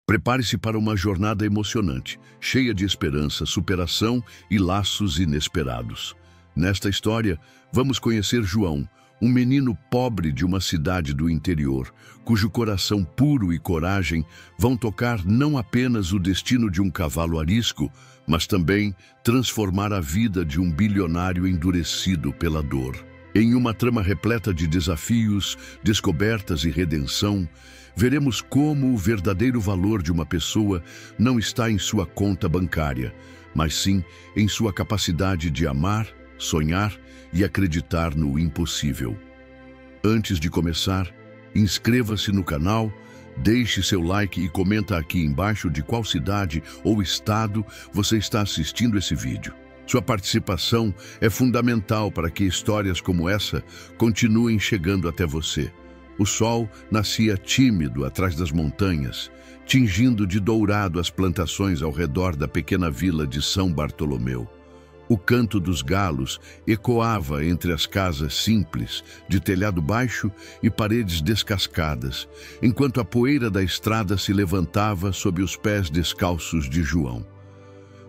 Prepare-se para uma jornada emocionante, cheia de esperança, superação e laços inesperados. Nesta história, vamos conhecer João, um menino pobre de uma cidade do interior, cujo coração puro e coragem vão tocar não apenas o destino de um cavalo arisco, mas também transformar a vida de um bilionário endurecido pela dor. Em uma trama repleta de desafios, descobertas e redenção, veremos como o verdadeiro valor de uma pessoa não está em sua conta bancária, mas sim em sua capacidade de amar, sonhar e acreditar no impossível. Antes de começar, inscreva-se no canal, deixe seu like e comenta aqui embaixo de qual cidade ou estado você está assistindo esse vídeo. Sua participação é fundamental para que histórias como essa continuem chegando até você. O sol nascia tímido atrás das montanhas, tingindo de dourado as plantações ao redor da pequena vila de São Bartolomeu. O canto dos galos ecoava entre as casas simples, de telhado baixo e paredes descascadas, enquanto a poeira da estrada se levantava sob os pés descalços de João.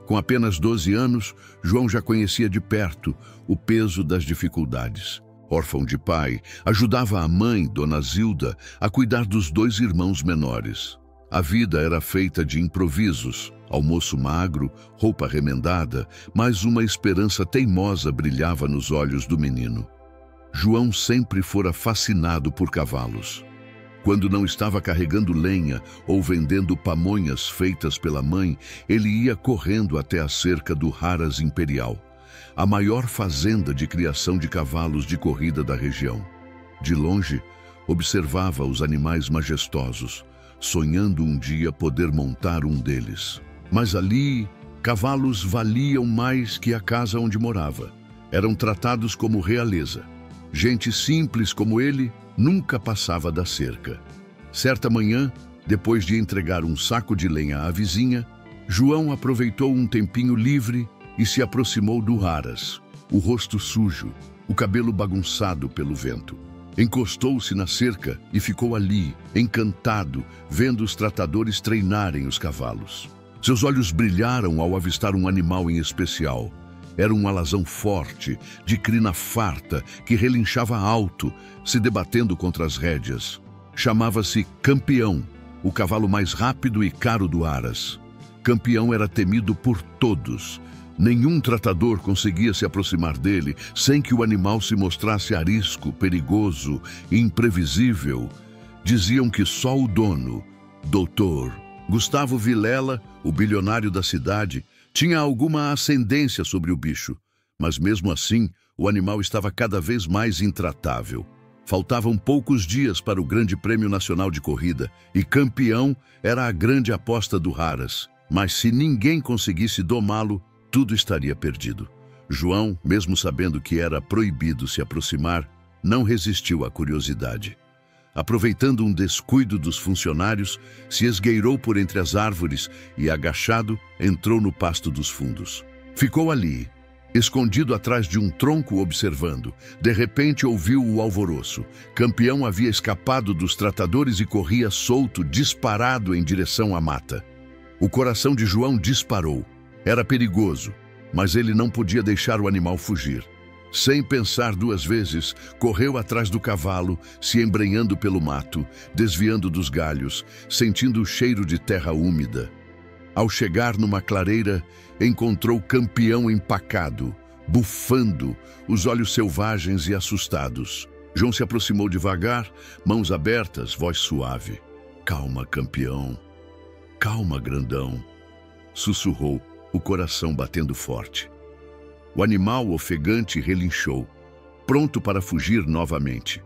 Com apenas 12 anos, João já conhecia de perto o peso das dificuldades. Órfão de pai, ajudava a mãe, Dona Zilda, a cuidar dos 2 irmãos menores. A vida era feita de improvisos, almoço magro, roupa remendada, mas uma esperança teimosa brilhava nos olhos do menino. João sempre fora fascinado por cavalos. Quando não estava carregando lenha ou vendendo pamonhas feitas pela mãe, ele ia correndo até a cerca do Haras Imperial, a maior fazenda de criação de cavalos de corrida da região. De longe, observava os animais majestosos, sonhando um dia poder montar um deles. Mas ali, cavalos valiam mais que a casa onde morava. Eram tratados como realeza. Gente simples como ele nunca passava da cerca. Certa manhã, depois de entregar um saco de lenha à vizinha, João aproveitou um tempinho livre e se aproximou do Haras, o rosto sujo, o cabelo bagunçado pelo vento. Encostou-se na cerca e ficou ali, encantado, vendo os tratadores treinarem os cavalos. Seus olhos brilharam ao avistar um animal em especial. Era um alazão forte, de crina farta, que relinchava alto, se debatendo contra as rédeas. Chamava-se Campeão, o cavalo mais rápido e caro do Haras. Campeão era temido por todos. Nenhum tratador conseguia se aproximar dele sem que o animal se mostrasse arisco, perigoso e imprevisível. Diziam que só o dono, Dr. Gustavo Vilela, o bilionário da cidade, tinha alguma ascendência sobre o bicho, mas mesmo assim o animal estava cada vez mais intratável. Faltavam poucos dias para o Grande Prêmio Nacional de Corrida e Campeão era a grande aposta do Haras, mas se ninguém conseguisse domá-lo, tudo estaria perdido. João, mesmo sabendo que era proibido se aproximar, não resistiu à curiosidade. Aproveitando um descuido dos funcionários, se esgueirou por entre as árvores e, agachado, entrou no pasto dos fundos. Ficou ali, escondido atrás de um tronco observando. De repente ouviu o alvoroço. Campeão havia escapado dos tratadores e corria solto, disparado em direção à mata. O coração de João disparou. Era perigoso, mas ele não podia deixar o animal fugir. Sem pensar 2 vezes, correu atrás do cavalo, se embrenhando pelo mato, desviando dos galhos, sentindo o cheiro de terra úmida. Ao chegar numa clareira, encontrou Campeão empacado, bufando, os olhos selvagens e assustados. João se aproximou devagar, mãos abertas, voz suave. "Calma, Campeão. Calma, grandão", sussurrou, o coração batendo forte. O animal ofegante relinchou, pronto para fugir novamente.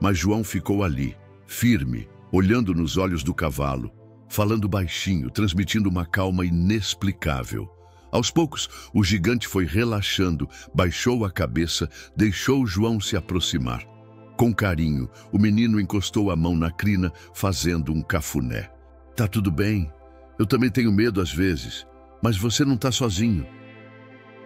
Mas João ficou ali, firme, olhando nos olhos do cavalo, falando baixinho, transmitindo uma calma inexplicável. Aos poucos, o gigante foi relaxando, baixou a cabeça, deixou João se aproximar. Com carinho, o menino encostou a mão na crina, fazendo um cafuné. "Tá tudo bem. Eu também tenho medo às vezes, mas você não tá sozinho."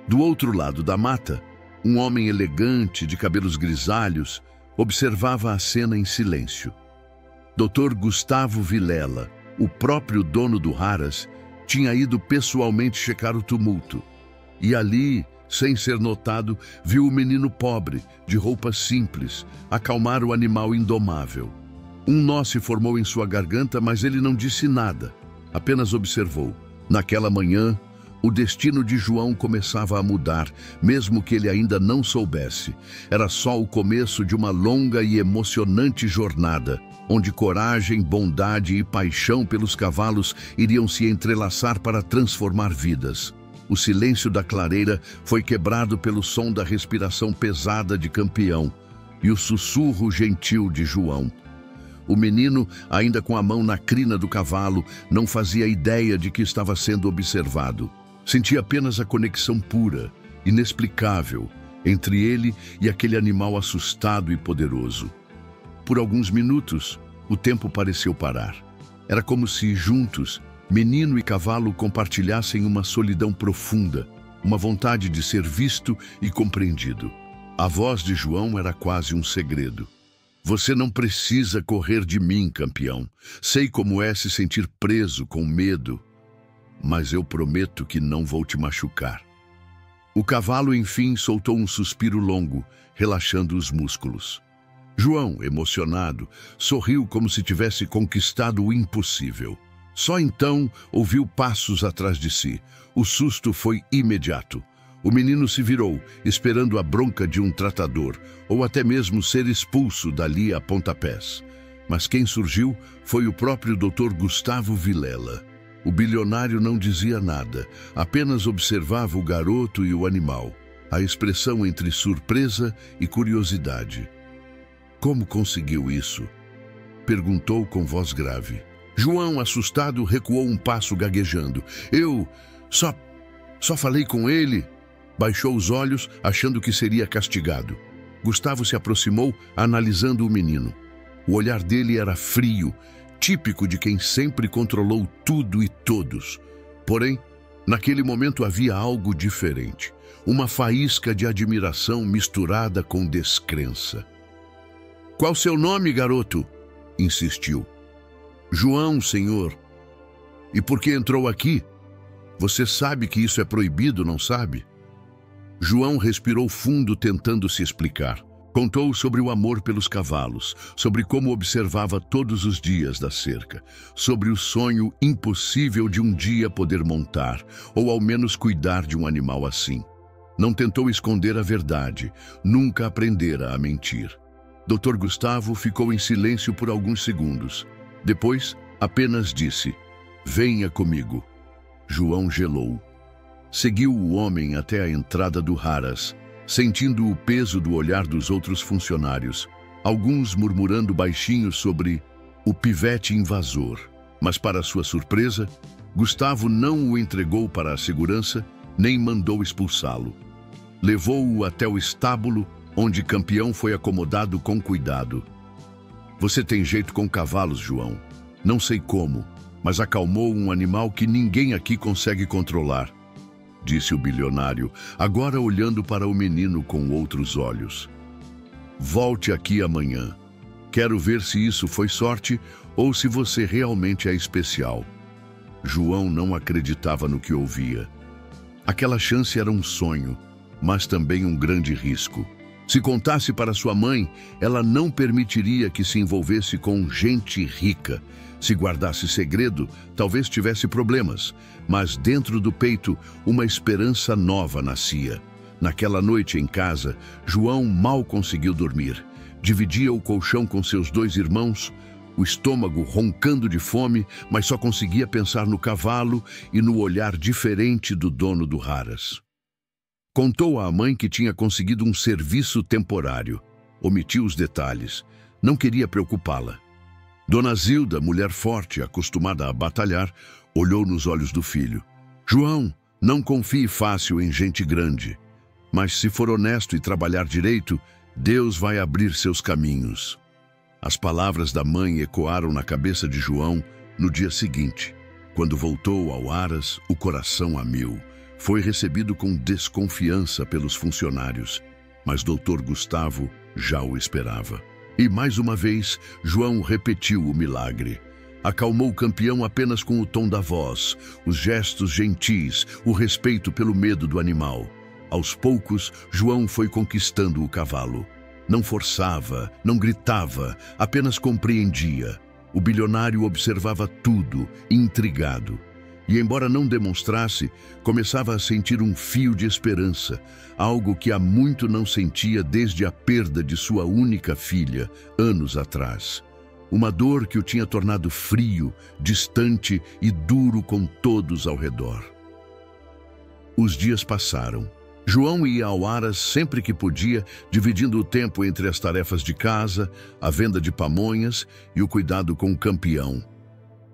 Do outro lado da mata, um homem elegante, de cabelos grisalhos, observava a cena em silêncio. Dr. Gustavo Vilela, O próprio dono do Haras tinha ido pessoalmente checar o tumulto. E ali, sem ser notado, viu o menino pobre, de roupas simples, acalmar o animal indomável. Um nó se formou em sua garganta, mas ele não disse nada, apenas observou. Naquela manhã, o destino de João começava a mudar, mesmo que ele ainda não soubesse. Era só o começo de uma longa e emocionante jornada, onde coragem, bondade e paixão pelos cavalos iriam se entrelaçar para transformar vidas. O silêncio da clareira foi quebrado pelo som da respiração pesada de Campeão e o sussurro gentil de João. O menino, ainda com a mão na crina do cavalo, não fazia ideia de que estava sendo observado. Sentia apenas a conexão pura, inexplicável, entre ele e aquele animal assustado e poderoso. Por alguns minutos, o tempo pareceu parar. Era como se, juntos, menino e cavalo compartilhassem uma solidão profunda, uma vontade de ser visto e compreendido. A voz de João era quase um segredo. Você não precisa correr de mim, Campeão. Sei como é se sentir preso com medo, mas eu prometo que não vou te machucar. O cavalo, enfim, soltou um suspiro longo, relaxando os músculos. João, emocionado, sorriu como se tivesse conquistado o impossível. Só então ouviu passos atrás de si. O susto foi imediato. O menino se virou, esperando a bronca de um tratador, ou até mesmo ser expulso dali a pontapés. Mas quem surgiu foi o próprio Dr. Gustavo Vilela. O bilionário não dizia nada, apenas observava o garoto e o animal, a expressão entre surpresa e curiosidade. Como conseguiu isso? Perguntou com voz grave. João, assustado, recuou um passo gaguejando. Eu só falei com ele. Baixou os olhos, achando que seria castigado. Gustavo se aproximou, analisando o menino. O olhar dele era frio, típico de quem sempre controlou tudo e todos. Porém, naquele momento havia algo diferente. Uma faísca de admiração misturada com descrença. Qual seu nome, garoto? Insistiu. João, senhor. E por que entrou aqui? Você sabe que isso é proibido, não sabe? João respirou fundo, tentando se explicar. Contou sobre o amor pelos cavalos, sobre como observava todos os dias da cerca, sobre o sonho impossível de um dia poder montar, ou ao menos cuidar de um animal assim. Não tentou esconder a verdade, nunca aprendera a mentir. Dr. Gustavo ficou em silêncio por alguns segundos. Depois, apenas disse, venha comigo. João gelou. Seguiu o homem até a entrada do Haras, sentindo o peso do olhar dos outros funcionários, alguns murmurando baixinho sobre o pivete invasor. Mas, para sua surpresa, Gustavo não o entregou para a segurança, nem mandou expulsá-lo. Levou-o até o estábulo, onde Campeão foi acomodado com cuidado. Você tem jeito com cavalos, João. Não sei como, mas acalmou um animal que ninguém aqui consegue controlar, disse o bilionário, agora olhando para o menino com outros olhos. Volte aqui amanhã. Quero ver se isso foi sorte ou se você realmente é especial. João não acreditava no que ouvia. Aquela chance era um sonho, mas também um grande risco. Se contasse para sua mãe, ela não permitiria que se envolvesse com gente rica. Se guardasse segredo, talvez tivesse problemas, mas dentro do peito, uma esperança nova nascia. Naquela noite em casa, João mal conseguiu dormir. Dividia o colchão com seus 2 irmãos, o estômago roncando de fome, mas só conseguia pensar no cavalo e no olhar diferente do dono do Haras. Contou à mãe que tinha conseguido um serviço temporário. Omitiu os detalhes. Não queria preocupá-la. Dona Zilda, mulher forte, acostumada a batalhar, olhou nos olhos do filho. João, não confie fácil em gente grande. Mas se for honesto e trabalhar direito, Deus vai abrir seus caminhos. As palavras da mãe ecoaram na cabeça de João no dia seguinte. Quando voltou ao Haras, o coração a mil. Foi recebido com desconfiança pelos funcionários, mas Dr. Gustavo já o esperava. E mais uma vez, João repetiu o milagre. Acalmou o campeão apenas com o tom da voz, os gestos gentis, o respeito pelo medo do animal. Aos poucos, João foi conquistando o cavalo. Não forçava, não gritava, apenas compreendia. O bilionário observava tudo, intrigado. E, embora não demonstrasse, começava a sentir um fio de esperança, algo que há muito não sentia desde a perda de sua única filha, anos atrás. Uma dor que o tinha tornado frio, distante e duro com todos ao redor. Os dias passaram. João ia ao Aras sempre que podia, dividindo o tempo entre as tarefas de casa, a venda de pamonhas e o cuidado com o campeão.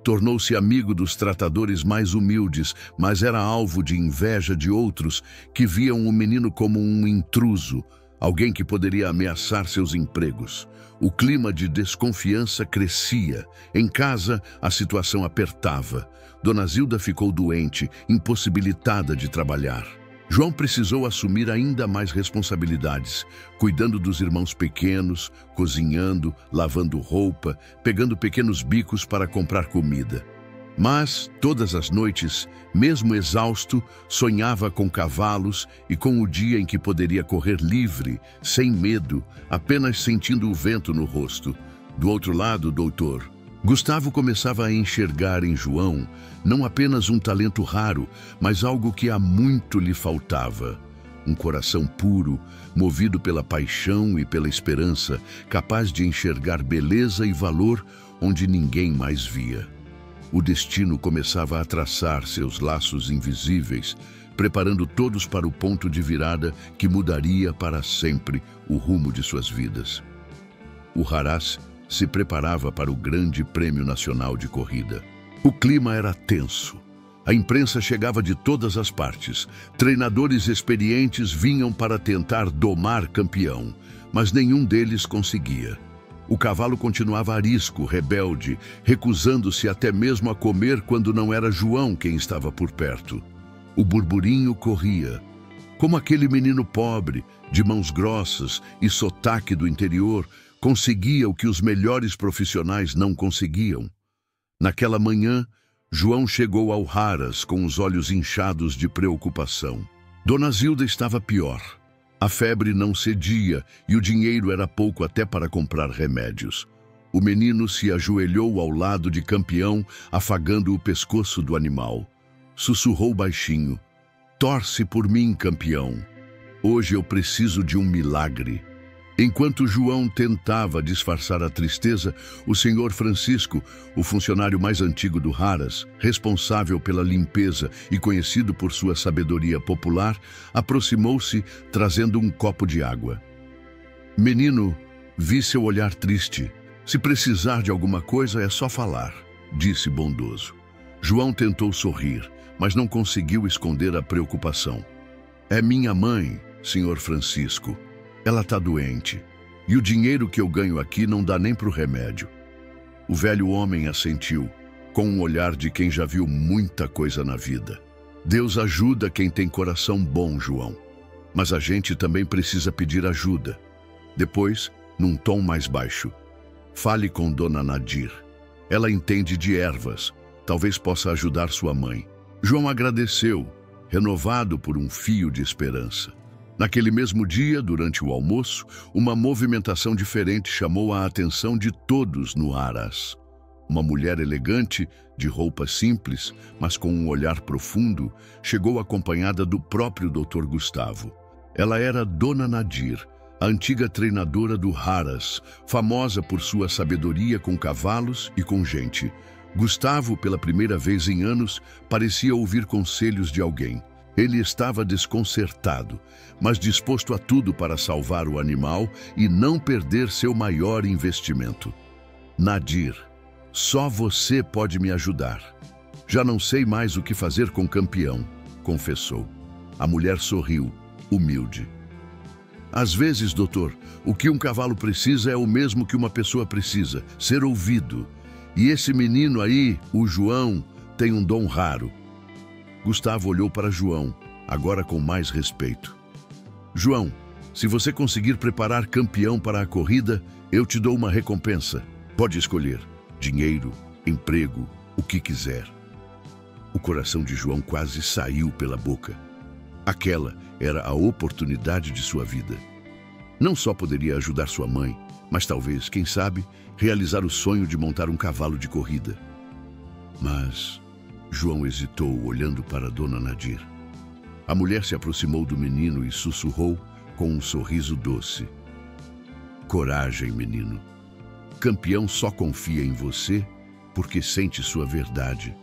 Tornou-se amigo dos tratadores mais humildes, mas era alvo de inveja de outros que viam o menino como um intruso, alguém que poderia ameaçar seus empregos. O clima de desconfiança crescia. Em casa, a situação apertava. Dona Zilda ficou doente, impossibilitada de trabalhar. João precisou assumir ainda mais responsabilidades, cuidando dos irmãos pequenos, cozinhando, lavando roupa, pegando pequenos bicos para comprar comida. Mas, todas as noites, mesmo exausto, sonhava com cavalos e com o dia em que poderia correr livre, sem medo, apenas sentindo o vento no rosto. Do outro lado, doutor, Gustavo começava a enxergar em João não apenas um talento raro, mas algo que há muito lhe faltava. Um coração puro, movido pela paixão e pela esperança, capaz de enxergar beleza e valor onde ninguém mais via. O destino começava a traçar seus laços invisíveis, preparando todos para o ponto de virada que mudaria para sempre o rumo de suas vidas. O Haras se preparava para o Grande Prêmio Nacional de Corrida. O clima era tenso. A imprensa chegava de todas as partes. Treinadores experientes vinham para tentar domar campeão, mas nenhum deles conseguia. O cavalo continuava arisco, rebelde, recusando-se até mesmo a comer quando não era João quem estava por perto. O burburinho corria. Como aquele menino pobre, de mãos grossas e sotaque do interior, conseguia o que os melhores profissionais não conseguiam. Naquela manhã, João chegou ao Haras com os olhos inchados de preocupação. Dona Zilda estava pior. A febre não cedia e o dinheiro era pouco até para comprar remédios. O menino se ajoelhou ao lado de Campeão, afagando o pescoço do animal. Sussurrou baixinho: "Torce por mim, Campeão. Hoje eu preciso de um milagre." Enquanto João tentava disfarçar a tristeza, o senhor Francisco, o funcionário mais antigo do Haras, responsável pela limpeza e conhecido por sua sabedoria popular, aproximou-se trazendo um copo de água. "Menino, vi seu olhar triste. Se precisar de alguma coisa é só falar", disse bondoso. João tentou sorrir, mas não conseguiu esconder a preocupação. "É minha mãe, senhor Francisco. Ela está doente, e o dinheiro que eu ganho aqui não dá nem para o remédio." O velho homem assentiu, com um olhar de quem já viu muita coisa na vida. "Deus ajuda quem tem coração bom, João. Mas a gente também precisa pedir ajuda." Depois, num tom mais baixo: "Fale com Dona Nadir. Ela entende de ervas. Talvez possa ajudar sua mãe." João agradeceu, renovado por um fio de esperança. Naquele mesmo dia, durante o almoço, uma movimentação diferente chamou a atenção de todos no Haras. Uma mulher elegante, de roupa simples, mas com um olhar profundo, chegou acompanhada do próprio Dr. Gustavo. Ela era Dona Nadir, a antiga treinadora do Haras, famosa por sua sabedoria com cavalos e com gente. Gustavo, pela primeira vez em anos, parecia ouvir conselhos de alguém. Ele estava desconcertado, mas disposto a tudo para salvar o animal e não perder seu maior investimento. "Nadir, só você pode me ajudar. Já não sei mais o que fazer com Campeão", confessou. A mulher sorriu, humilde. "Às vezes, doutor, o que um cavalo precisa é o mesmo que uma pessoa precisa: ser ouvido. E esse menino aí, o João, tem um dom raro." Gustavo olhou para João, agora com mais respeito. "João, se você conseguir preparar Campeão para a corrida, eu te dou uma recompensa. Pode escolher: dinheiro, emprego, o que quiser. O coração de João quase saiu pela boca. Aquela era a oportunidade de sua vida. Não só poderia ajudar sua mãe, mas talvez, quem sabe, realizar o sonho de montar um cavalo de corrida. Mas João hesitou, olhando para Dona Nadir. A mulher se aproximou do menino e sussurrou com um sorriso doce: coragem, menino. Campeão só confia em você porque sente sua verdade.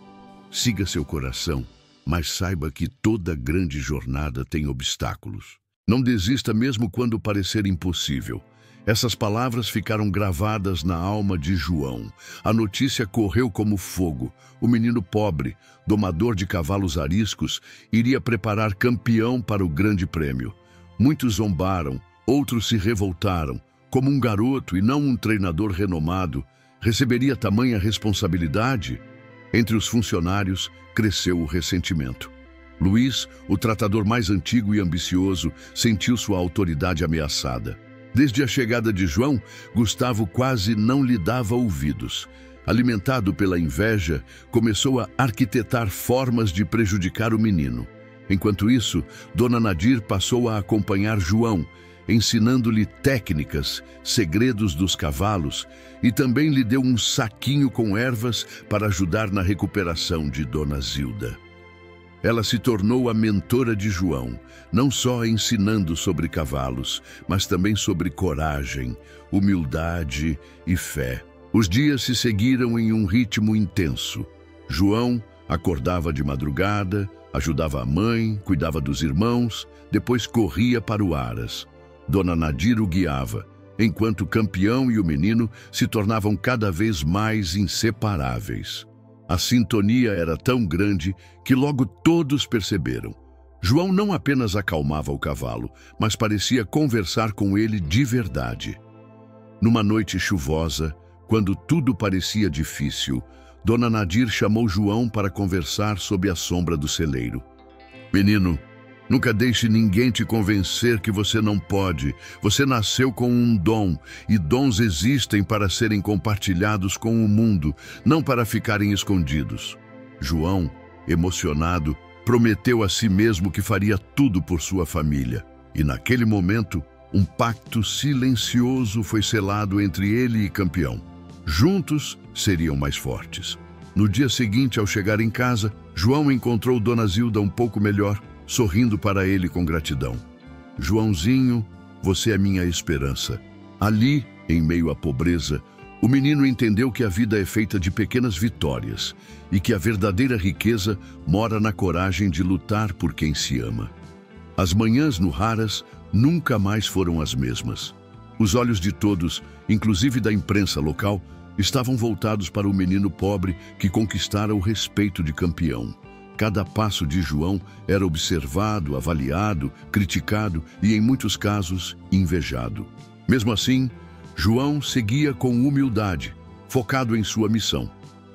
Siga seu coração, mas saiba que toda grande jornada tem obstáculos. Não desista mesmo quando parecer impossível. Essas palavras ficaram gravadas na alma de João. A notícia correu como fogo. O menino pobre, domador de cavalos ariscos, iria preparar campeão para o grande prêmio. Muitos zombaram, outros se revoltaram. Como um garoto e não um treinador renomado, receberia tamanha responsabilidade? Entre os funcionários, cresceu o ressentimento. Luiz, o tratador mais antigo e ambicioso, sentiu sua autoridade ameaçada. Desde a chegada de João, Gustavo quase não lhe dava ouvidos. Alimentado pela inveja, começou a arquitetar formas de prejudicar o menino. Enquanto isso, Dona Nadir passou a acompanhar João, ensinando-lhe técnicas, segredos dos cavalos, e também lhe deu um saquinho com ervas para ajudar na recuperação de Dona Zilda. Ela se tornou a mentora de João, não só ensinando sobre cavalos, mas também sobre coragem, humildade e fé. Os dias se seguiram em um ritmo intenso. João acordava de madrugada, ajudava a mãe, cuidava dos irmãos, depois corria para o Aras. Dona Nadir o guiava, enquanto o campeão e o menino se tornavam cada vez mais inseparáveis. A sintonia era tão grande que logo todos perceberam. João não apenas acalmava o cavalo, mas parecia conversar com ele de verdade. Numa noite chuvosa, quando tudo parecia difícil, Dona Nadir chamou João para conversar sob a sombra do celeiro. Menino, nunca deixe ninguém te convencer que você não pode. Você nasceu com um dom, e dons existem para serem compartilhados com o mundo, não para ficarem escondidos. João, emocionado, prometeu a si mesmo que faria tudo por sua família. E naquele momento, um pacto silencioso foi selado entre ele e Campeão. Juntos, seriam mais fortes. No dia seguinte, ao chegar em casa, João encontrou Dona Zilda um pouco melhor, sorrindo para ele com gratidão. Joãozinho, você é minha esperança. Ali, em meio à pobreza, o menino entendeu que a vida é feita de pequenas vitórias e que a verdadeira riqueza mora na coragem de lutar por quem se ama. As manhãs no Haras nunca mais foram as mesmas. Os olhos de todos, inclusive da imprensa local, estavam voltados para o menino pobre que conquistara o respeito de Campeão. Cada passo de João era observado, avaliado, criticado e, em muitos casos, invejado. Mesmo assim, João seguia com humildade, focado em sua missão: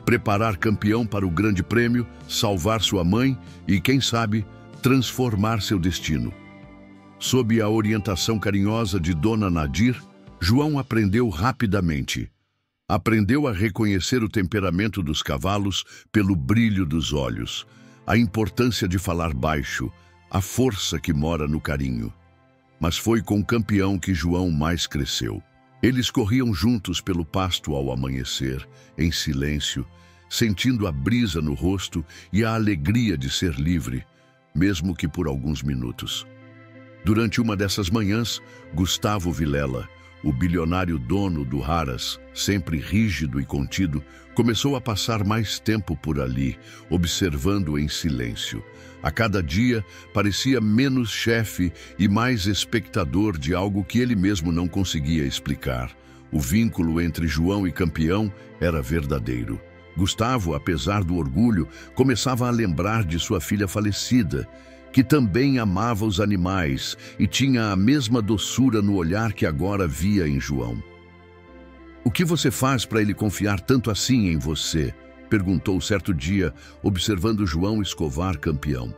preparar Campeão para o grande prêmio, salvar sua mãe e, quem sabe, transformar seu destino. Sob a orientação carinhosa de Dona Nadir, João aprendeu rapidamente. Aprendeu a reconhecer o temperamento dos cavalos pelo brilho dos olhos, a importância de falar baixo, a força que mora no carinho. Mas foi com Campeão que João mais cresceu. Eles corriam juntos pelo pasto ao amanhecer, em silêncio, sentindo a brisa no rosto e a alegria de ser livre, mesmo que por alguns minutos. Durante uma dessas manhãs, Gustavo Vilela, o bilionário dono do Haras, sempre rígido e contido, começou a passar mais tempo por ali, observando em silêncio. A cada dia, parecia menos chefe e mais espectador de algo que ele mesmo não conseguia explicar. O vínculo entre João e Campeão era verdadeiro. Gustavo, apesar do orgulho, começava a lembrar de sua filha falecida, que também amava os animais e tinha a mesma doçura no olhar que agora via em João. "O que você faz para ele confiar tanto assim em você?" perguntou certo dia, observando João escovar Campeão.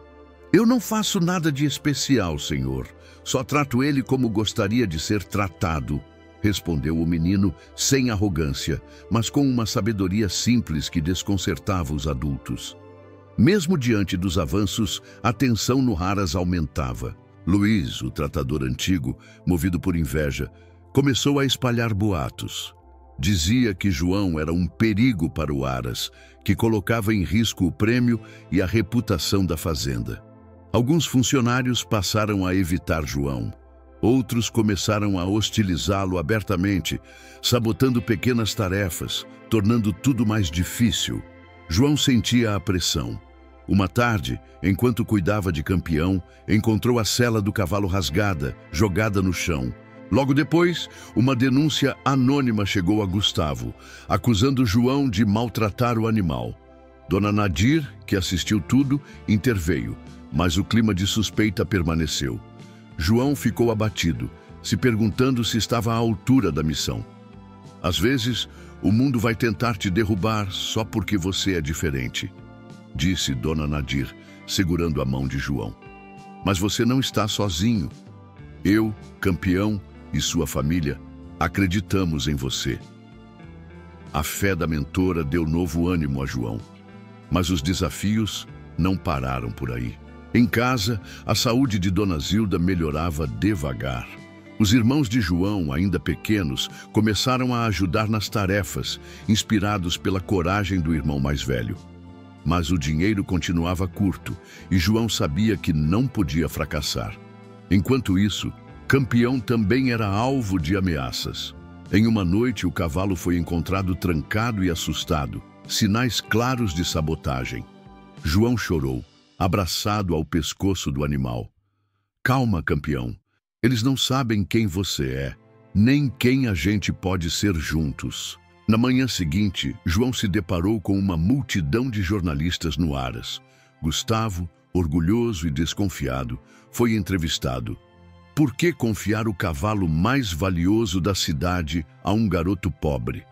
"Eu não faço nada de especial, senhor. Só trato ele como gostaria de ser tratado." respondeu o menino sem arrogância, mas com uma sabedoria simples que desconcertava os adultos. Mesmo diante dos avanços, a tensão no Haras aumentava. Luiz, o tratador antigo, movido por inveja, começou a espalhar boatos. Dizia que João era um perigo para o Haras, que colocava em risco o prêmio e a reputação da fazenda. Alguns funcionários passaram a evitar João. Outros começaram a hostilizá-lo abertamente, sabotando pequenas tarefas, tornando tudo mais difícil. João sentia a pressão. Uma tarde, enquanto cuidava de Campeão, encontrou a sela do cavalo rasgada, jogada no chão. Logo depois, uma denúncia anônima chegou a Gustavo, acusando João de maltratar o animal. Dona Nadir, que assistiu tudo, interveio, mas o clima de suspeita permaneceu. João ficou abatido, se perguntando se estava à altura da missão. Às vezes, o mundo vai tentar te derrubar só porque você é diferente, disse Dona Nadir, segurando a mão de João. Mas você não está sozinho. Eu, Campeão e sua família acreditamos em você. A fé da mentora deu novo ânimo a João. Mas os desafios não pararam por aí. Em casa, a saúde de Dona Zilda melhorava devagar. Os irmãos de João, ainda pequenos, começaram a ajudar nas tarefas, inspirados pela coragem do irmão mais velho. Mas o dinheiro continuava curto e João sabia que não podia fracassar. Enquanto isso, Campeão também era alvo de ameaças. Em uma noite, o cavalo foi encontrado trancado e assustado, sinais claros de sabotagem. João chorou, abraçado ao pescoço do animal. Calma, Campeão. Eles não sabem quem você é, nem quem a gente pode ser juntos. Na manhã seguinte, João se deparou com uma multidão de jornalistas no Haras. Gustavo, orgulhoso e desconfiado, foi entrevistado. Por que confiar o cavalo mais valioso da cidade a um garoto pobre?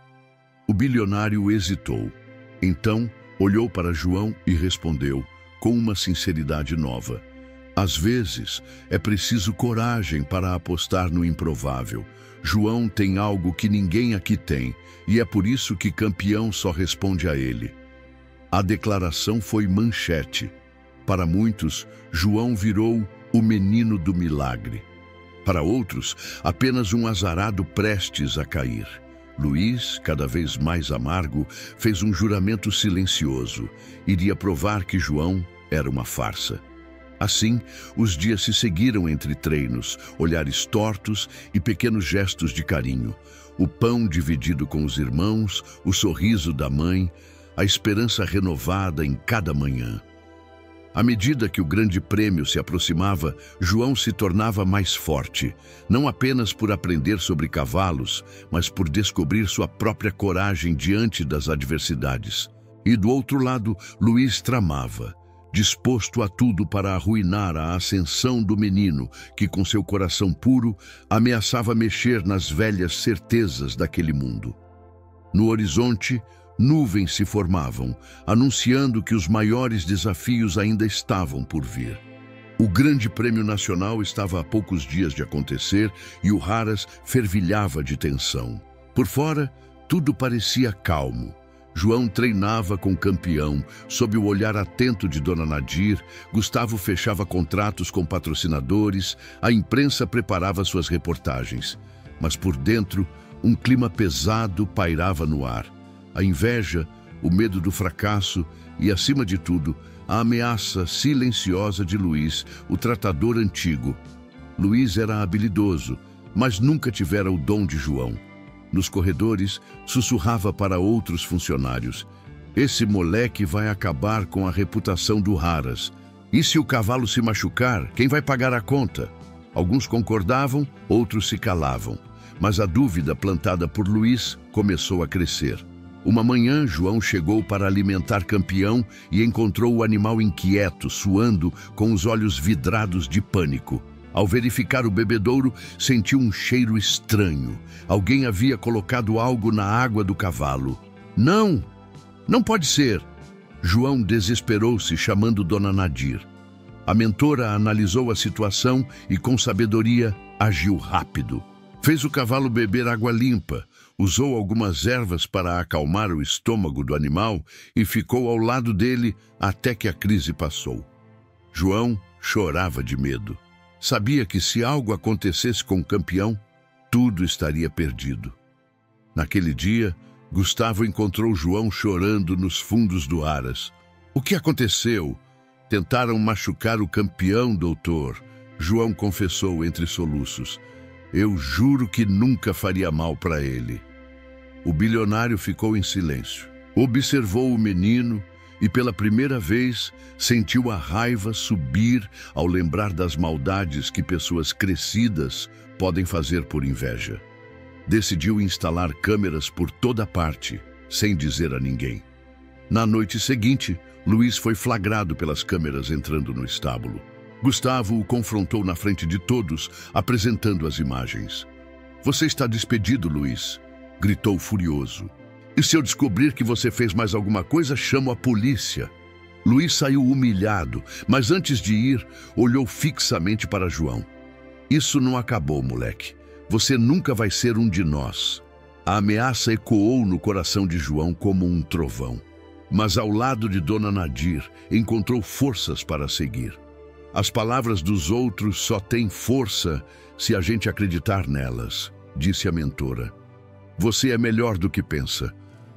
O bilionário hesitou. Então, olhou para João e respondeu, com uma sinceridade nova. Às vezes, é preciso coragem para apostar no improvável. João tem algo que ninguém aqui tem, e é por isso que Campeão só responde a ele. A declaração foi manchete. Para muitos, João virou o menino do milagre. Para outros, apenas um azarado prestes a cair. Luiz, cada vez mais amargo, fez um juramento silencioso. Iria provar que João era uma farsa. Assim, os dias se seguiram entre treinos, olhares tortos e pequenos gestos de carinho. O pão dividido com os irmãos, o sorriso da mãe, a esperança renovada em cada manhã. À medida que o grande prêmio se aproximava, João se tornava mais forte, não apenas por aprender sobre cavalos, mas por descobrir sua própria coragem diante das adversidades. E do outro lado, Luiz tramava, disposto a tudo para arruinar a ascensão do menino, que com seu coração puro ameaçava mexer nas velhas certezas daquele mundo. No horizonte, nuvens se formavam, anunciando que os maiores desafios ainda estavam por vir. O Grande Prêmio Nacional estava a poucos dias de acontecer e o Haras fervilhava de tensão. Por fora, tudo parecia calmo. João treinava com Campeão, sob o olhar atento de Dona Nadir, Gustavo fechava contratos com patrocinadores, a imprensa preparava suas reportagens. Mas por dentro, um clima pesado pairava no ar. A inveja, o medo do fracasso e, acima de tudo, a ameaça silenciosa de Luiz, o tratador antigo. Luiz era habilidoso, mas nunca tivera o dom de João. Nos corredores, sussurrava para outros funcionários. Esse moleque vai acabar com a reputação do Haras. E se o cavalo se machucar, quem vai pagar a conta? Alguns concordavam, outros se calavam. Mas a dúvida plantada por Luiz começou a crescer. Uma manhã, João chegou para alimentar Campeão e encontrou o animal inquieto, suando, com os olhos vidrados de pânico. Ao verificar o bebedouro, sentiu um cheiro estranho. Alguém havia colocado algo na água do cavalo. Não! Não pode ser! João desesperou-se, chamando Dona Nadir. A mentora analisou a situação e, com sabedoria, agiu rápido. Fez o cavalo beber água limpa, usou algumas ervas para acalmar o estômago do animal e ficou ao lado dele até que a crise passou. João chorava de medo. Sabia que se algo acontecesse com o campeão, tudo estaria perdido. Naquele dia, Gustavo encontrou João chorando nos fundos do Aras. O que aconteceu? Tentaram machucar o campeão, doutor. João confessou entre soluços. Eu juro que nunca faria mal para ele. O bilionário ficou em silêncio. Observou o menino e pela primeira vez sentiu a raiva subir ao lembrar das maldades que pessoas crescidas podem fazer por inveja. Decidiu instalar câmeras por toda parte, sem dizer a ninguém. Na noite seguinte, Luiz foi flagrado pelas câmeras entrando no estábulo. Gustavo o confrontou na frente de todos, apresentando as imagens. Você está despedido, Luiz, gritou furioso. E se eu descobrir que você fez mais alguma coisa, chamo a polícia. Luiz saiu humilhado, mas antes de ir, olhou fixamente para João. Isso não acabou, moleque. Você nunca vai ser um de nós. A ameaça ecoou no coração de João como um trovão. Mas ao lado de Dona Nadir, encontrou forças para seguir. As palavras dos outros só têm força se a gente acreditar nelas, disse a mentora. Você é melhor do que pensa.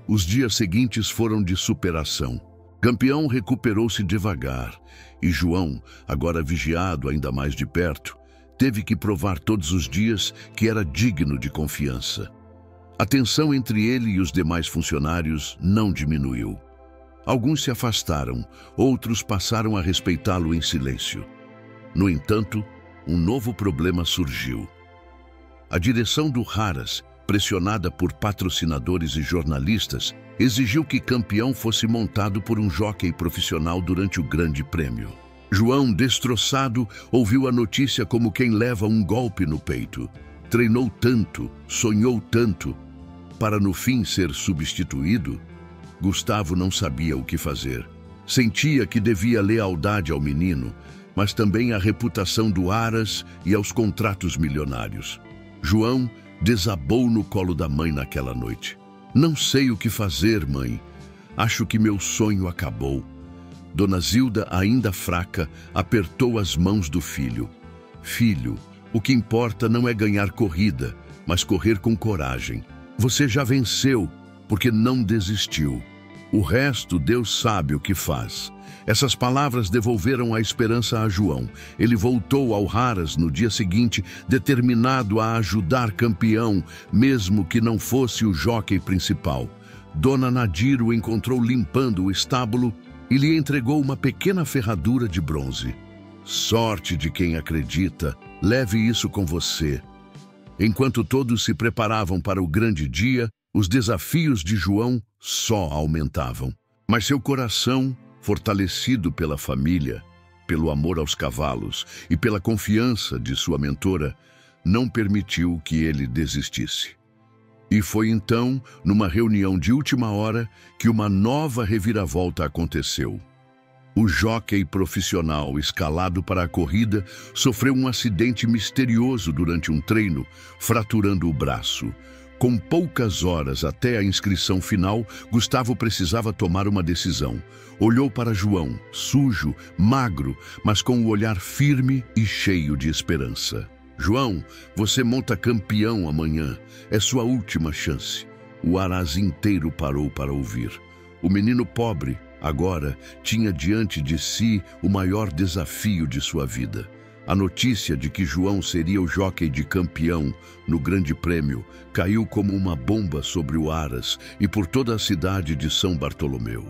Os dias seguintes foram de superação. Campeão recuperou-se devagar e João, agora vigiado ainda mais de perto, teve que provar todos os dias que era digno de confiança. A tensão entre ele e os demais funcionários não diminuiu. Alguns se afastaram, outros passaram a respeitá-lo em silêncio. No entanto, um novo problema surgiu. A direção do Haras, pressionada por patrocinadores e jornalistas, exigiu que Campeão fosse montado por um jockey profissional durante o Grande Prêmio. João, destroçado, ouviu a notícia como quem leva um golpe no peito. Treinou tanto, sonhou tanto, para no fim ser substituído. Gustavo não sabia o que fazer. Sentia que devia lealdade ao menino, mas também à reputação do Aras e aos contratos milionários. João desabou no colo da mãe naquela noite. Não sei o que fazer, mãe. Acho que meu sonho acabou. Dona Zilda, ainda fraca, apertou as mãos do filho. Filho, o que importa não é ganhar corrida, mas correr com coragem. Você já venceu, porque não desistiu. O resto, Deus sabe o que faz. Essas palavras devolveram a esperança a João. Ele voltou ao Haras no dia seguinte, determinado a ajudar Campeão, mesmo que não fosse o jockey principal. Dona Nadir o encontrou limpando o estábulo e lhe entregou uma pequena ferradura de bronze. Sorte de quem acredita, leve isso com você. Enquanto todos se preparavam para o grande dia, os desafios de João só aumentavam. Mas seu coração, fortalecido pela família, pelo amor aos cavalos e pela confiança de sua mentora, não permitiu que ele desistisse. E foi então, numa reunião de última hora, que uma nova reviravolta aconteceu. O jockey profissional escalado para a corrida sofreu um acidente misterioso durante um treino, fraturando o braço. Com poucas horas até a inscrição final, Gustavo precisava tomar uma decisão. Olhou para João, sujo, magro, mas com o olhar firme e cheio de esperança. João, você monta Campeão amanhã. É sua última chance. O Aras inteiro parou para ouvir. O menino pobre, agora, tinha diante de si o maior desafio de sua vida. A notícia de que João seria o jockey de Campeão no Grande Prêmio caiu como uma bomba sobre o Aras e por toda a cidade de São Bartolomeu.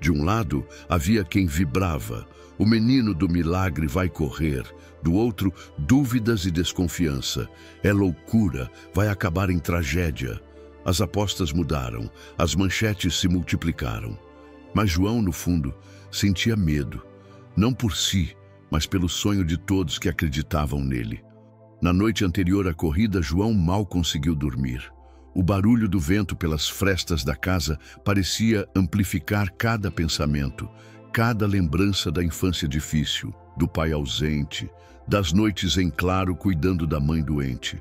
De um lado, havia quem vibrava. O menino do milagre vai correr. Do outro, dúvidas e desconfiança. É loucura, vai acabar em tragédia. As apostas mudaram, as manchetes se multiplicaram. Mas João, no fundo, sentia medo. Não por si, mas pelo sonho de todos que acreditavam nele. Na noite anterior à corrida, João mal conseguiu dormir. O barulho do vento pelas frestas da casa parecia amplificar cada pensamento, cada lembrança da infância difícil, do pai ausente, das noites em claro cuidando da mãe doente.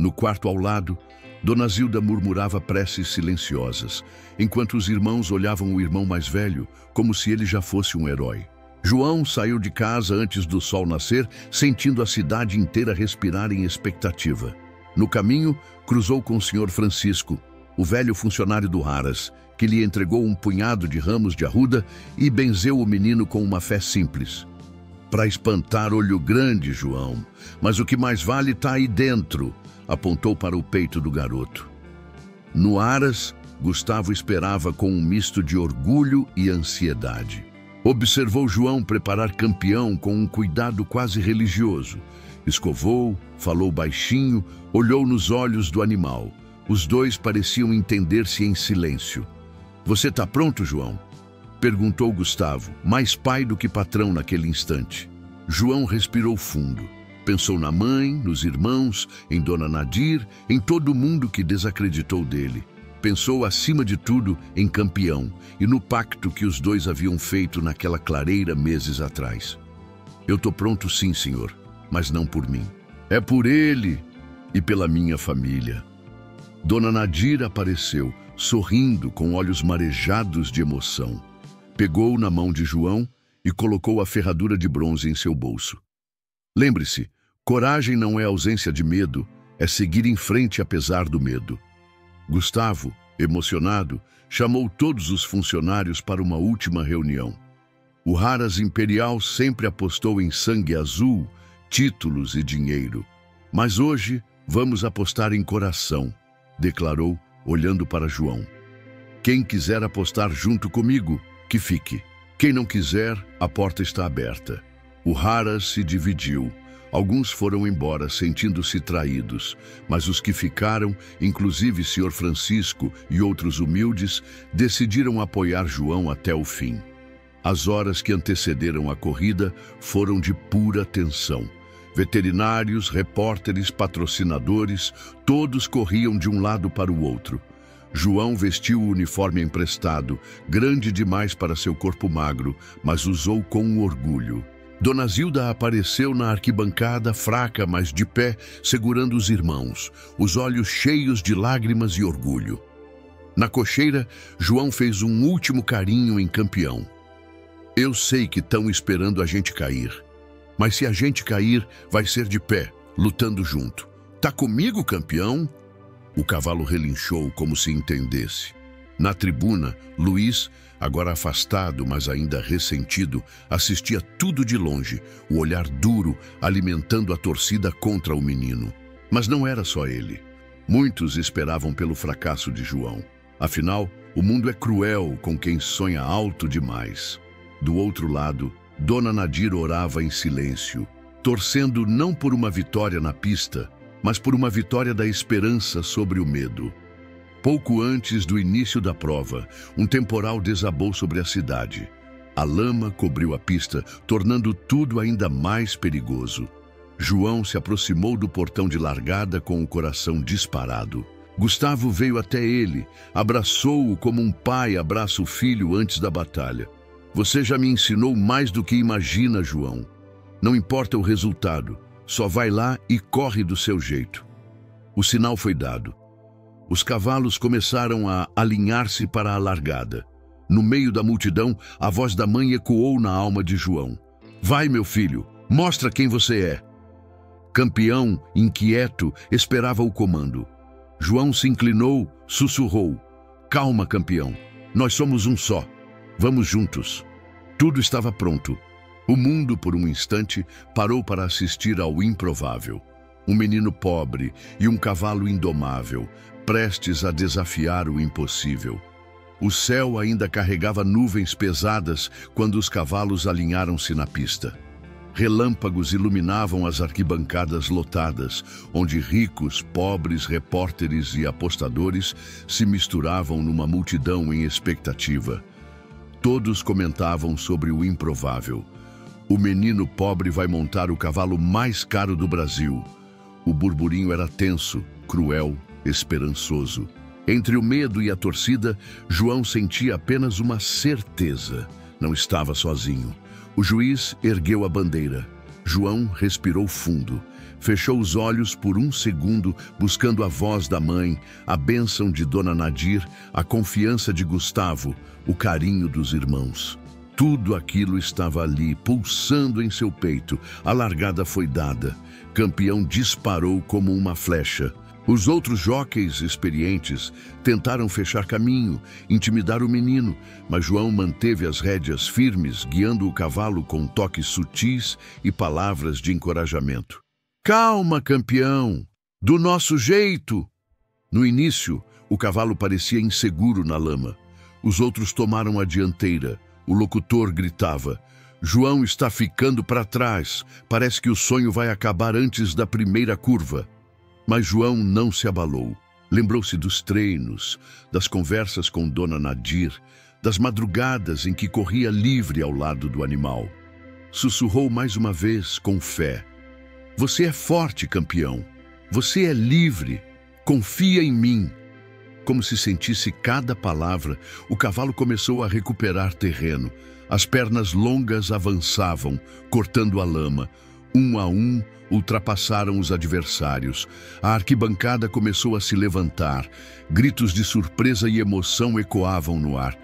No quarto ao lado, Dona Zilda murmurava preces silenciosas, enquanto os irmãos olhavam o irmão mais velho, como se ele já fosse um herói. João saiu de casa antes do sol nascer, sentindo a cidade inteira respirar em expectativa. No caminho, cruzou com o Sr. Francisco, o velho funcionário do Haras, que lhe entregou um punhado de ramos de arruda e benzeu o menino com uma fé simples. Para espantar olho grande, João, mas o que mais vale está aí dentro, apontou para o peito do garoto. No Haras, Gustavo esperava com um misto de orgulho e ansiedade. Observou João preparar Campeão com um cuidado quase religioso. Escovou, falou baixinho, olhou nos olhos do animal. Os dois pareciam entender-se em silêncio. "Você está pronto, João?" perguntou Gustavo, mais pai do que patrão naquele instante. João respirou fundo. Pensou na mãe, nos irmãos, em Dona Nadir, em todo mundo que desacreditou dele. Pensou, acima de tudo, em Campeão e no pacto que os dois haviam feito naquela clareira meses atrás. "Eu estou pronto sim, senhor, mas não por mim. É por ele e pela minha família." Dona Nadir apareceu, sorrindo, com olhos marejados de emoção. Pegou na mão de João e colocou a ferradura de bronze em seu bolso. "Lembre-se, coragem não é ausência de medo, é seguir em frente apesar do medo." Gustavo, emocionado, chamou todos os funcionários para uma última reunião. O Haras Imperial sempre apostou em sangue azul, títulos e dinheiro. "Mas hoje vamos apostar em coração", declarou, olhando para João. "Quem quiser apostar junto comigo, que fique. Quem não quiser, a porta está aberta." O Haras se dividiu. Alguns foram embora, sentindo-se traídos, mas os que ficaram, inclusive Sr. Francisco e outros humildes, decidiram apoiar João até o fim. As horas que antecederam a corrida foram de pura tensão. Veterinários, repórteres, patrocinadores, todos corriam de um lado para o outro. João vestiu o uniforme emprestado, grande demais para seu corpo magro, mas usou com orgulho. Dona Zilda apareceu na arquibancada, fraca, mas de pé, segurando os irmãos, os olhos cheios de lágrimas e orgulho. Na cocheira, João fez um último carinho em Campeão. "Eu sei que estão esperando a gente cair, mas se a gente cair, vai ser de pé, lutando junto. Tá comigo, Campeão?" O cavalo relinchou como se entendesse. Na tribuna, Luiz, agora afastado, mas ainda ressentido, assistia tudo de longe, o olhar duro, alimentando a torcida contra o menino. Mas não era só ele. Muitos esperavam pelo fracasso de João. Afinal, o mundo é cruel com quem sonha alto demais. Do outro lado, Dona Nadir orava em silêncio, torcendo não por uma vitória na pista, mas por uma vitória da esperança sobre o medo. Pouco antes do início da prova, um temporal desabou sobre a cidade. A lama cobriu a pista, tornando tudo ainda mais perigoso. João se aproximou do portão de largada com o coração disparado. Gustavo veio até ele, abraçou-o como um pai abraça o filho antes da batalha. "Você já me ensinou mais do que imagina, João. Não importa o resultado, só vai lá e corre do seu jeito." O sinal foi dado. Os cavalos começaram a alinhar-se para a largada. No meio da multidão, a voz da mãe ecoou na alma de João. "Vai, meu filho, mostra quem você é." Campeão, inquieto, esperava o comando. João se inclinou, sussurrou: "Calma, Campeão, nós somos um só. Vamos juntos." Tudo estava pronto. O mundo, por um instante, parou para assistir ao improvável. Um menino pobre e um cavalo indomável, prestes a desafiar o impossível. O céu ainda carregava nuvens pesadas quando os cavalos alinharam-se na pista. Relâmpagos iluminavam as arquibancadas lotadas, onde ricos, pobres, repórteres e apostadores se misturavam numa multidão em expectativa. Todos comentavam sobre o improvável. O menino pobre vai montar o cavalo mais caro do Brasil. O burburinho era tenso, cruel, esperançoso. Entre o medo e a torcida, João sentia apenas uma certeza: não estava sozinho. O juiz ergueu a bandeira. João respirou fundo. Fechou os olhos por um segundo, buscando a voz da mãe, a bênção de Dona Nadir, a confiança de Gustavo, o carinho dos irmãos. Tudo aquilo estava ali, pulsando em seu peito. A largada foi dada. Campeão disparou como uma flecha. Os outros jockeys experientes tentaram fechar caminho, intimidar o menino, mas João manteve as rédeas firmes, guiando o cavalo com toques sutis e palavras de encorajamento. Calma, campeão! Do nosso jeito! No início, o cavalo parecia inseguro na lama. Os outros tomaram a dianteira. O locutor gritava: João está ficando para trás. Parece que o sonho vai acabar antes da primeira curva. Mas João não se abalou. Lembrou-se dos treinos, das conversas com Dona Nadir, das madrugadas em que corria livre ao lado do animal. Sussurrou mais uma vez com fé: Você é forte, campeão. Você é livre. Confia em mim. Como se sentisse cada palavra, o cavalo começou a recuperar terreno. As pernas longas avançavam, cortando a lama. Um a um, ultrapassaram os adversários. A arquibancada começou a se levantar. Gritos de surpresa e emoção ecoavam no ar.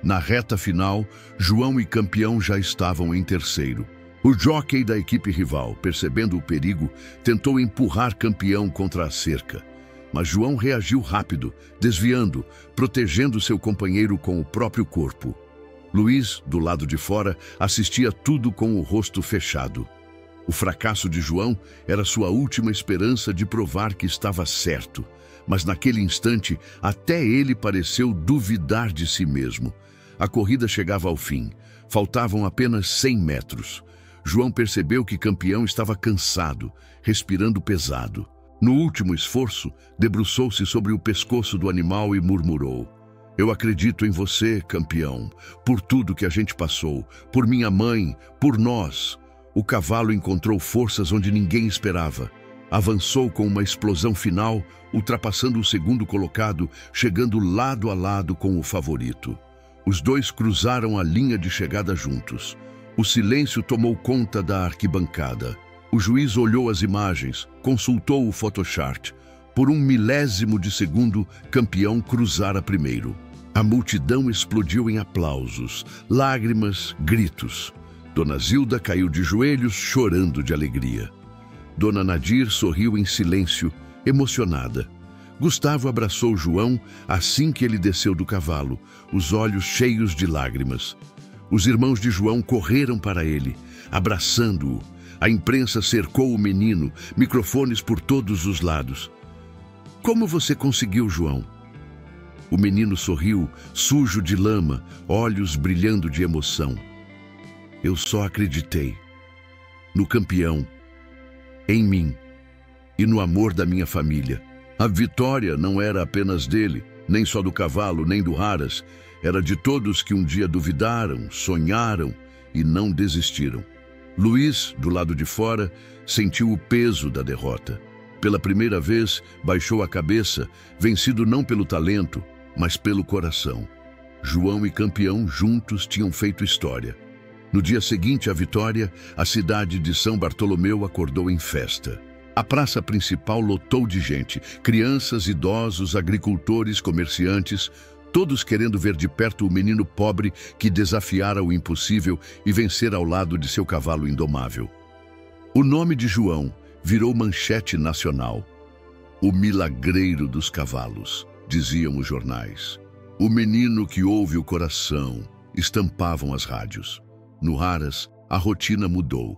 Na reta final, João e Campeão já estavam em terceiro. O jockey da equipe rival, percebendo o perigo, tentou empurrar Campeão contra a cerca. Mas João reagiu rápido, desviando, protegendo seu companheiro com o próprio corpo. Luiz, do lado de fora, assistia tudo com o rosto fechado. O fracasso de João era sua última esperança de provar que estava certo. Mas naquele instante, até ele pareceu duvidar de si mesmo. A corrida chegava ao fim. Faltavam apenas 100 metros. João percebeu que Campeão estava cansado, respirando pesado. No último esforço, debruçou-se sobre o pescoço do animal e murmurou: Eu acredito em você, campeão, por tudo que a gente passou, por minha mãe, por nós. O cavalo encontrou forças onde ninguém esperava. Avançou com uma explosão final, ultrapassando o segundo colocado, chegando lado a lado com o favorito. Os dois cruzaram a linha de chegada juntos. O silêncio tomou conta da arquibancada. O juiz olhou as imagens, consultou o photochart. Por um milésimo de segundo, Campeão cruzara primeiro. A multidão explodiu em aplausos, lágrimas, gritos. Dona Zilda caiu de joelhos, chorando de alegria. Dona Nadir sorriu em silêncio, emocionada. Gustavo abraçou João assim que ele desceu do cavalo, os olhos cheios de lágrimas. Os irmãos de João correram para ele, abraçando-o. A imprensa cercou o menino, microfones por todos os lados. Como você conseguiu, João? O menino sorriu, sujo de lama, olhos brilhando de emoção. Eu só acreditei. No campeão, em mim e no amor da minha família. A vitória não era apenas dele, nem só do cavalo, nem do Haras. Era de todos que um dia duvidaram, sonharam e não desistiram. Luiz, do lado de fora, sentiu o peso da derrota. Pela primeira vez, baixou a cabeça, vencido não pelo talento, mas pelo coração. João e Campeão juntos tinham feito história. No dia seguinte à vitória, a cidade de São Bartolomeu acordou em festa. A praça principal lotou de gente, crianças, idosos, agricultores, comerciantes, todos querendo ver de perto o menino pobre que desafiara o impossível e vencer ao lado de seu cavalo indomável. O nome de João virou manchete nacional. O milagreiro dos cavalos, diziam os jornais. O menino que ouve o coração, estampavam as rádios. No Haras, a rotina mudou.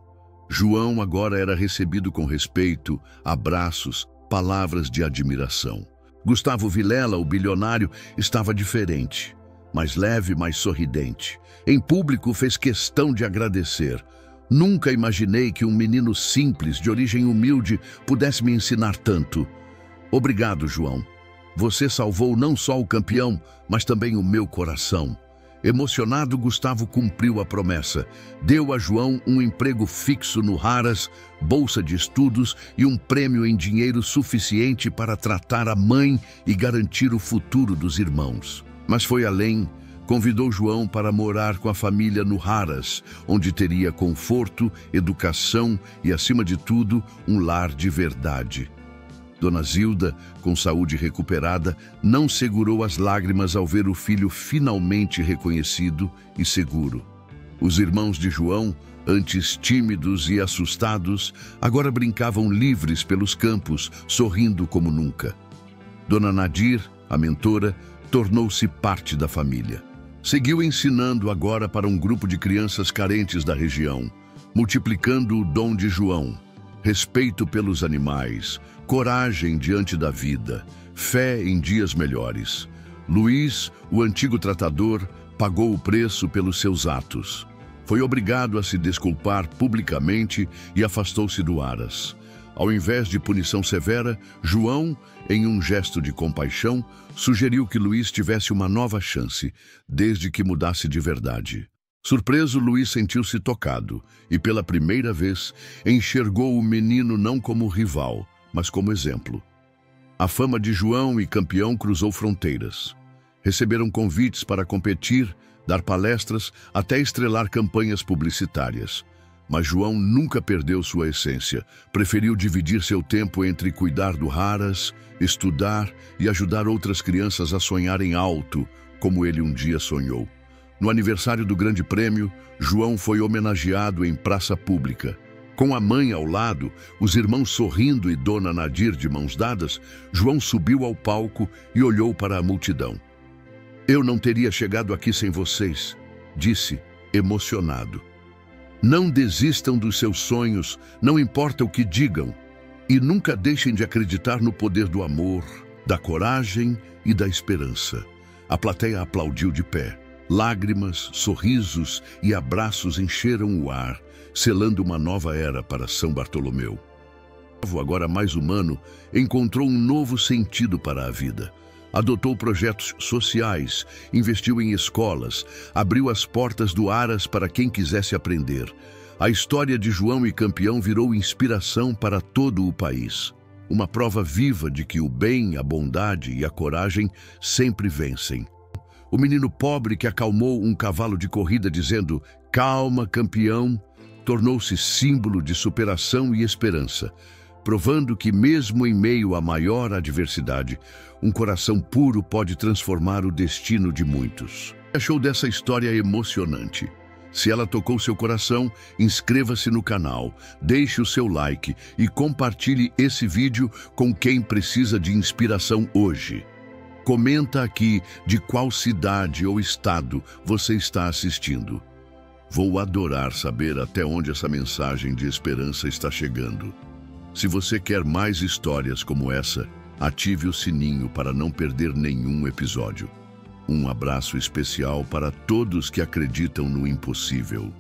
João agora era recebido com respeito, abraços, palavras de admiração. Gustavo Vilela, o bilionário, estava diferente, mais leve, mais sorridente. Em público fez questão de agradecer. Nunca imaginei que um menino simples, de origem humilde, pudesse me ensinar tanto. Obrigado, João. Você salvou não só o campeão, mas também o meu coração. Emocionado, Gustavo cumpriu a promessa. Deu a João um emprego fixo no Haras, bolsa de estudos e um prêmio em dinheiro suficiente para tratar a mãe e garantir o futuro dos irmãos. Mas foi além, convidou João para morar com a família no Haras, onde teria conforto, educação e, acima de tudo, um lar de verdade. Dona Zilda, com saúde recuperada, não segurou as lágrimas ao ver o filho finalmente reconhecido e seguro. Os irmãos de João, antes tímidos e assustados, agora brincavam livres pelos campos, sorrindo como nunca. Dona Nadir, a mentora, tornou-se parte da família. Seguiu ensinando agora para um grupo de crianças carentes da região, multiplicando o dom de João: respeito pelos animais, coragem diante da vida, fé em dias melhores. Luís, o antigo tratador, pagou o preço pelos seus atos. Foi obrigado a se desculpar publicamente e afastou-se do Haras. Ao invés de punição severa, João, em um gesto de compaixão, sugeriu que Luís tivesse uma nova chance, desde que mudasse de verdade. Surpreso, Luís sentiu-se tocado e, pela primeira vez, enxergou o menino não como rival, mas como exemplo. A fama de João e campeão cruzou fronteiras. Receberam convites para competir, dar palestras, até estrelar campanhas publicitárias. Mas João nunca perdeu sua essência. Preferiu dividir seu tempo entre cuidar do Haras, estudar e ajudar outras crianças a sonharem alto, como ele um dia sonhou. No aniversário do Grande Prêmio, João foi homenageado em praça pública. Com a mãe ao lado, os irmãos sorrindo e Dona Nadir de mãos dadas, João subiu ao palco e olhou para a multidão. "Eu não teria chegado aqui sem vocês", disse, emocionado. Não desistam dos seus sonhos, não importa o que digam, e nunca deixem de acreditar no poder do amor, da coragem e da esperança. A plateia aplaudiu de pé. Lágrimas, sorrisos e abraços encheram o ar, selando uma nova era para São Bartolomeu. Agora mais humano, encontrou um novo sentido para a vida. Adotou projetos sociais, investiu em escolas, abriu as portas do Haras para quem quisesse aprender. A história de João e campeão virou inspiração para todo o país. Uma prova viva de que o bem, a bondade e a coragem sempre vencem. O menino pobre que acalmou um cavalo de corrida dizendo "Calma, campeão", tornou-se símbolo de superação e esperança, provando que mesmo em meio à maior adversidade, um coração puro pode transformar o destino de muitos. Achou dessa história emocionante? Se ela tocou seu coração, inscreva-se no canal, deixe o seu like e compartilhe esse vídeo com quem precisa de inspiração hoje. Comenta aqui de qual cidade ou estado você está assistindo. Vou adorar saber até onde essa mensagem de esperança está chegando. Se você quer mais histórias como essa, ative o sininho para não perder nenhum episódio. Um abraço especial para todos que acreditam no impossível.